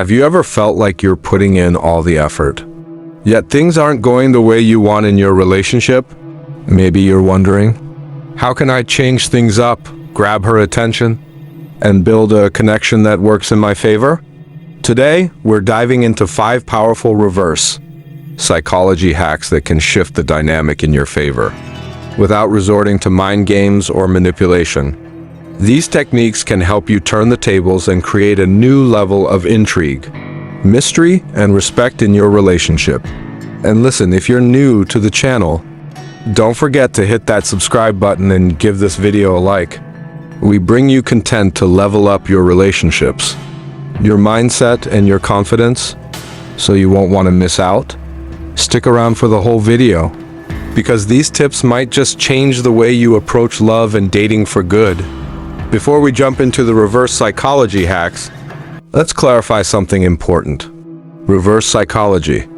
Have you ever felt like you're putting in all the effort, yet things aren't going the way you want in your relationship? Maybe you're wondering, how can I change things up, grab her attention, and build a connection that works in my favor? Today, we're diving into 5 powerful reverse psychology hacks that can shift the dynamic in your favor, without resorting to mind games or manipulation. These techniques can help you turn the tables and create a new level of intrigue, mystery, and respect in your relationship. And listen, if you're new to the channel, don't forget to hit that subscribe button and give this video a like. We bring you content to level up your relationships, your mindset, and your confidence, so you won't want to miss out. Stick around for the whole video, because these tips might just change the way you approach love and dating for good. Before we jump into the reverse psychology hacks, let's clarify something important. Reverse psychology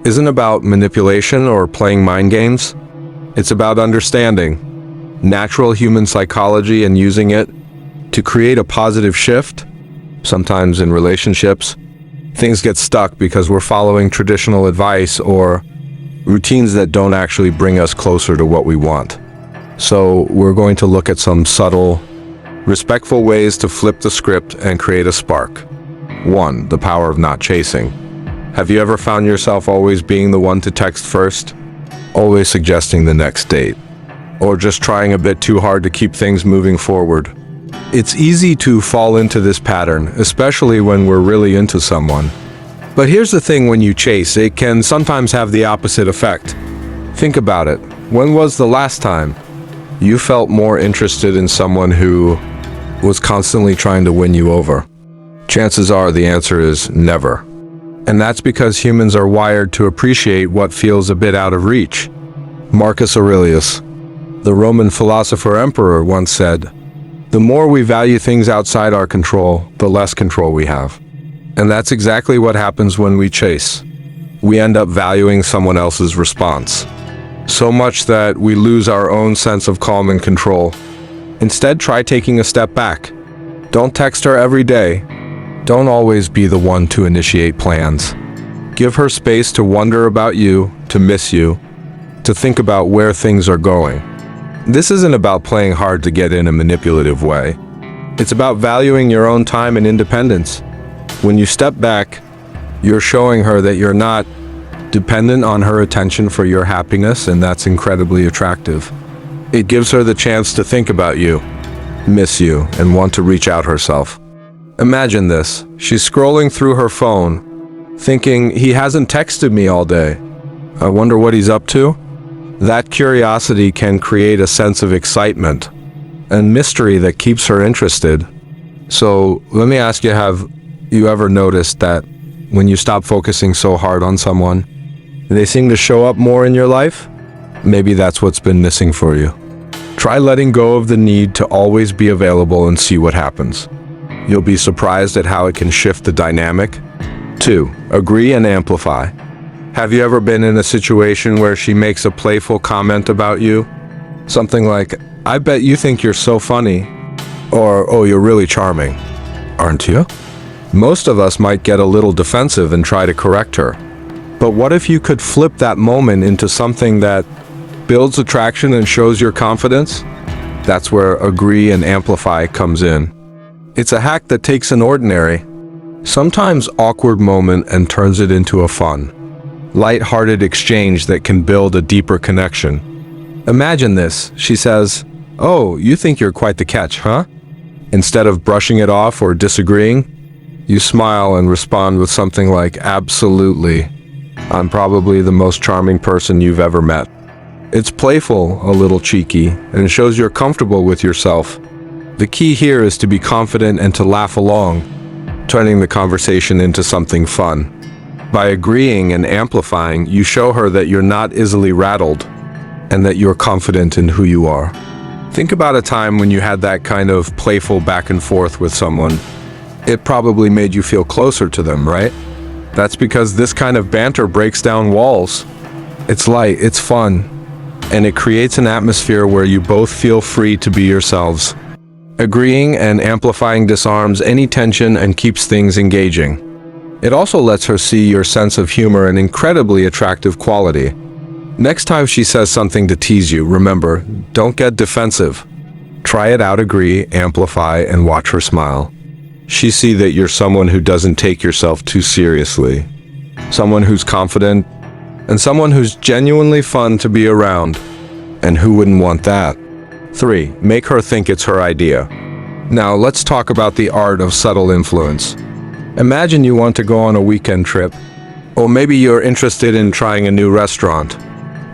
isn't about manipulation or playing mind games. It's about understanding natural human psychology and using it to create a positive shift. Sometimes in relationships, things get stuck because we're following traditional advice or routines that don't actually bring us closer to what we want. So we're going to look at some subtle, respectful ways to flip the script and create a spark. 1. The power of not chasing. Have you ever found yourself always being the one to text first? Always suggesting the next date? Or just trying a bit too hard to keep things moving forward? It's easy to fall into this pattern, especially when we're really into someone. But here's the thing, when you chase, it can sometimes have the opposite effect. Think about it. When was the last time you felt more interested in someone who was constantly trying to win you over? Chances are the answer is never. And that's because humans are wired to appreciate what feels a bit out of reach. Marcus Aurelius, the Roman philosopher emperor, once said, "The more we value things outside our control, the less control we have." And that's exactly what happens when we chase. We end up valuing someone else's response, so much that we lose our own sense of calm and control. Instead, try taking a step back. Don't text her every day. Don't always be the one to initiate plans. Give her space to wonder about you, to miss you, to think about where things are going. This isn't about playing hard to get in a manipulative way. It's about valuing your own time and independence. When you step back, you're showing her that you're not dependent on her attention for your happiness, and that's incredibly attractive. It gives her the chance to think about you, miss you, and want to reach out herself. Imagine this. She's scrolling through her phone, thinking, he hasn't texted me all day. I wonder what he's up to? That curiosity can create a sense of excitement and mystery that keeps her interested. So let me ask you, have you ever noticed that when you stop focusing so hard on someone, they seem to show up more in your life? Maybe that's what's been missing for you. Try letting go of the need to always be available and see what happens. You'll be surprised at how it can shift the dynamic. 2. Agree and amplify. Have you ever been in a situation where she makes a playful comment about you? Something like, "I bet you think you're so funny," or, "Oh, you're really charming, aren't you?" Most of us might get a little defensive and try to correct her. But what if you could flip that moment into something that builds attraction and shows your confidence? That's where agree and amplify comes in. It's a hack that takes an ordinary, sometimes awkward moment and turns it into a fun, light-hearted exchange that can build a deeper connection. Imagine this. She says, "Oh, you think you're quite the catch, huh?" Instead of brushing it off or disagreeing, you smile and respond with something like, "Absolutely. I'm probably the most charming person you've ever met." It's playful, a little cheeky, and it shows you're comfortable with yourself. The key here is to be confident and to laugh along, turning the conversation into something fun. By agreeing and amplifying, you show her that you're not easily rattled and that you're confident in who you are. Think about a time when you had that kind of playful back and forth with someone. It probably made you feel closer to them, right? That's because this kind of banter breaks down walls. It's light, it's fun, and it creates an atmosphere where you both feel free to be yourselves. Agreeing and amplifying disarms any tension and keeps things engaging. It also lets her see your sense of humor, an incredibly attractive quality. Next time she says something to tease you, remember, don't get defensive. Try it out, agree, amplify, and watch her smile. She sees that you're someone who doesn't take yourself too seriously, someone who's confident, and someone who's genuinely fun to be around. And who wouldn't want that? 3. Make her think it's her idea. Now, let's talk about the art of subtle influence. Imagine you want to go on a weekend trip, or maybe you're interested in trying a new restaurant.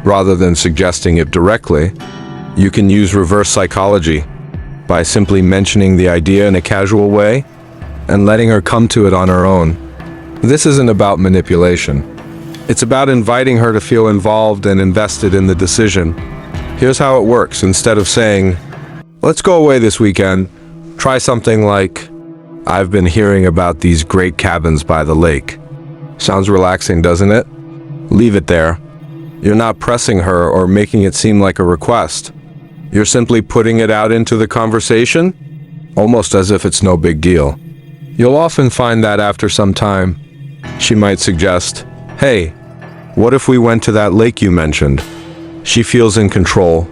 Rather than suggesting it directly, you can use reverse psychology by simply mentioning the idea in a casual way and letting her come to it on her own. This isn't about manipulation. It's about inviting her to feel involved and invested in the decision. Here's how it works. Instead of saying, "Let's go away this weekend," try something like, "I've been hearing about these great cabins by the lake." Sounds relaxing, doesn't it? Leave it there. You're not pressing her or making it seem like a request. You're simply putting it out into the conversation, almost as if it's no big deal. You'll often find that after some time, she might suggest, "Hey, what if we went to that lake you mentioned?" She feels in control,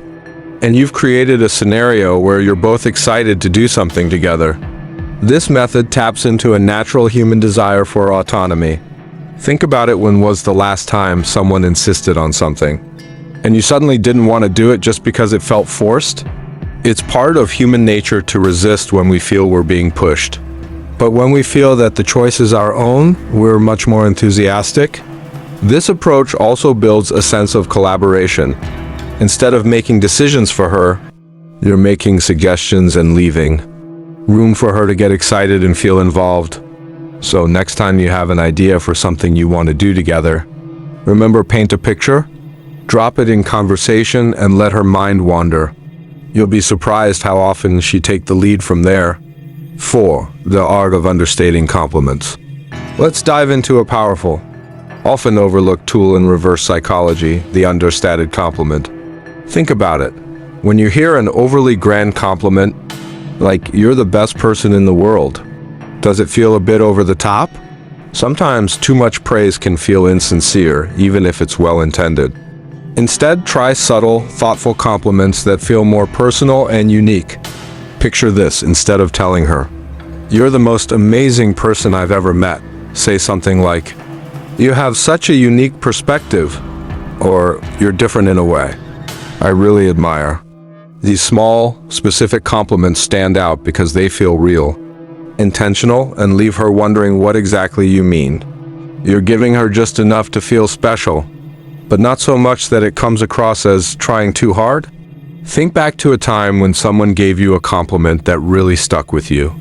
and you've created a scenario where you're both excited to do something together. This method taps into a natural human desire for autonomy. Think about it. When was the last time someone insisted on something, and you suddenly didn't want to do it just because it felt forced? It's part of human nature to resist when we feel we're being pushed. But when we feel that the choice is our own, we're much more enthusiastic. This approach also builds a sense of collaboration. Instead of making decisions for her, you're making suggestions and leaving room for her to get excited and feel involved. So next time you have an idea for something you want to do together, remember, paint a picture, drop it in conversation, and let her mind wander. You'll be surprised how often she takes the lead from there. 4. The art of understating compliments. Let's dive into a powerful, often overlooked tool in reverse psychology, the understated compliment. Think about it. When you hear an overly grand compliment, like "you're the best person in the world," does it feel a bit over the top? Sometimes too much praise can feel insincere, even if it's well-intended. Instead, try subtle, thoughtful compliments that feel more personal and unique. Picture this. Instead of telling her, "You're the most amazing person I've ever met," say something like, "You have such a unique perspective," or "You're different in a way I really admire." These small, specific compliments stand out because they feel real, intentional, and leave her wondering what exactly you mean. You're giving her just enough to feel special, but not so much that it comes across as trying too hard. Think back to a time when someone gave you a compliment that really stuck with you.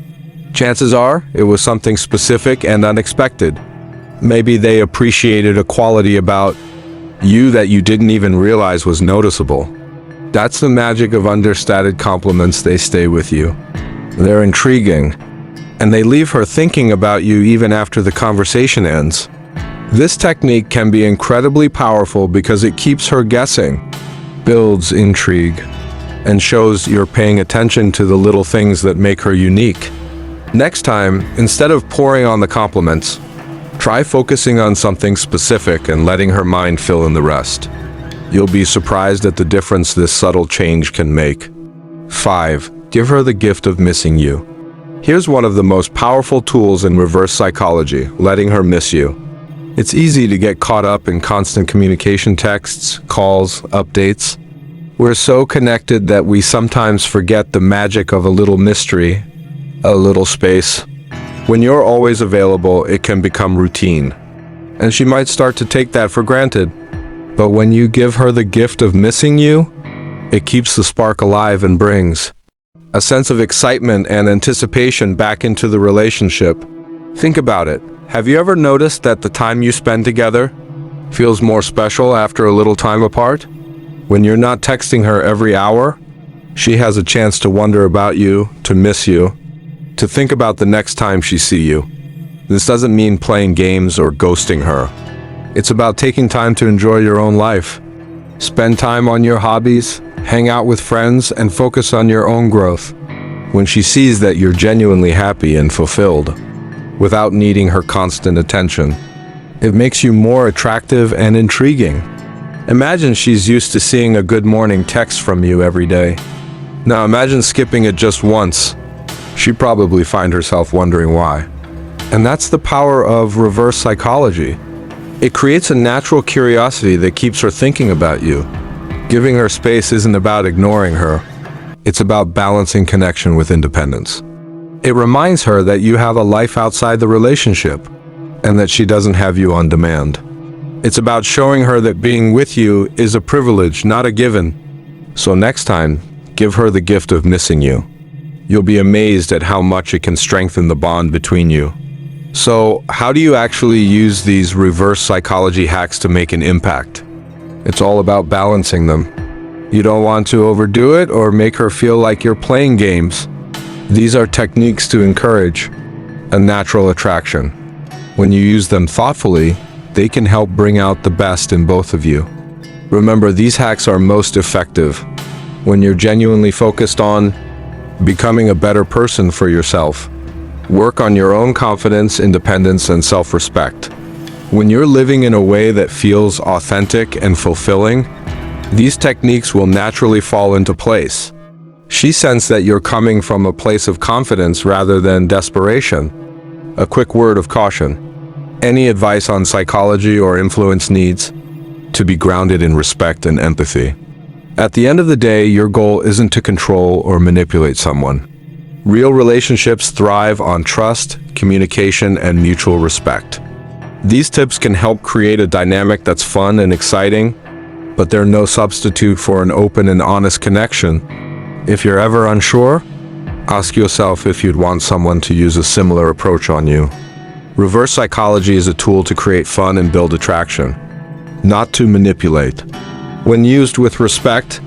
Chances are it was something specific and unexpected. Maybe they appreciated a quality about you that you didn't even realize was noticeable. That's the magic of understated compliments. They stay with you. They're intriguing, and they leave her thinking about you even after the conversation ends. This technique can be incredibly powerful because it keeps her guessing, builds intrigue, and shows you're paying attention to the little things that make her unique. Next time, instead of pouring on the compliments, try focusing on something specific and letting her mind fill in the rest. You'll be surprised at the difference this subtle change can make. 5. Give her the gift of missing you. Here's one of the most powerful tools in reverse psychology, letting her miss you. It's easy to get caught up in constant communication, texts, calls, updates. We're so connected that we sometimes forget the magic of a little mystery, a little space. When you're always available, it can become routine, and she might start to take that for granted. But when you give her the gift of missing you, it keeps the spark alive and brings a sense of excitement and anticipation back into the relationship. Think about it. Have you ever noticed that the time you spend together feels more special after a little time apart? When you're not texting her every hour, she has a chance to wonder about you, to miss you, to think about the next time she sees you. This doesn't mean playing games or ghosting her. It's about taking time to enjoy your own life. Spend time on your hobbies, hang out with friends, and focus on your own growth. When she sees that you're genuinely happy and fulfilled, without needing her constant attention. It makes you more attractive and intriguing. Imagine she's used to seeing a good morning text from you every day. Now imagine skipping it just once. She'd probably find herself wondering why. And that's the power of reverse psychology. It creates a natural curiosity that keeps her thinking about you. Giving her space isn't about ignoring her. It's about balancing connection with independence. It reminds her that you have a life outside the relationship, and that she doesn't have you on demand. It's about showing her that being with you is a privilege, not a given. So next time, give her the gift of missing you. You'll be amazed at how much it can strengthen the bond between you. So, how do you actually use these reverse psychology hacks to make an impact? It's all about balancing them. You don't want to overdo it or make her feel like you're playing games. These are techniques to encourage a natural attraction. When you use them thoughtfully, they can help bring out the best in both of you. Remember, these hacks are most effective when you're genuinely focused on becoming a better person for yourself. Work on your own confidence, independence, and self-respect. When you're living in a way that feels authentic and fulfilling, these techniques will naturally fall into place. She sensed that you're coming from a place of confidence rather than desperation. A quick word of caution. Any advice on psychology or influence needs to be grounded in respect and empathy. At the end of the day, your goal isn't to control or manipulate someone. Real relationships thrive on trust, communication, and mutual respect. These tips can help create a dynamic that's fun and exciting, but they're no substitute for an open and honest connection. If you're ever unsure, ask yourself if you'd want someone to use a similar approach on you. Reverse psychology is a tool to create fun and build attraction, not to manipulate. When used with respect,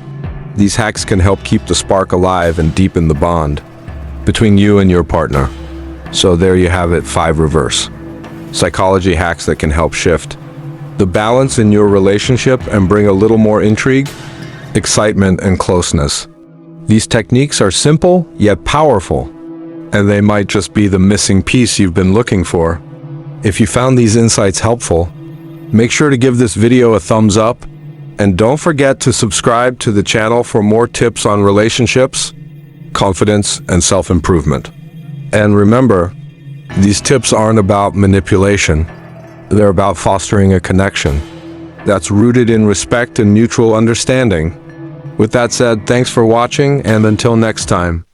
these hacks can help keep the spark alive and deepen the bond between you and your partner. So there you have it, 5 reverse psychology hacks that can help shift the balance in your relationship and bring a little more intrigue, excitement, and closeness. These techniques are simple yet powerful, and they might just be the missing piece you've been looking for. If you found these insights helpful, make sure to give this video a thumbs up, and don't forget to subscribe to the channel for more tips on relationships, confidence, and self-improvement. And remember, these tips aren't about manipulation. They're about fostering a connection that's rooted in respect and mutual understanding. With that said, thanks for watching, and until next time.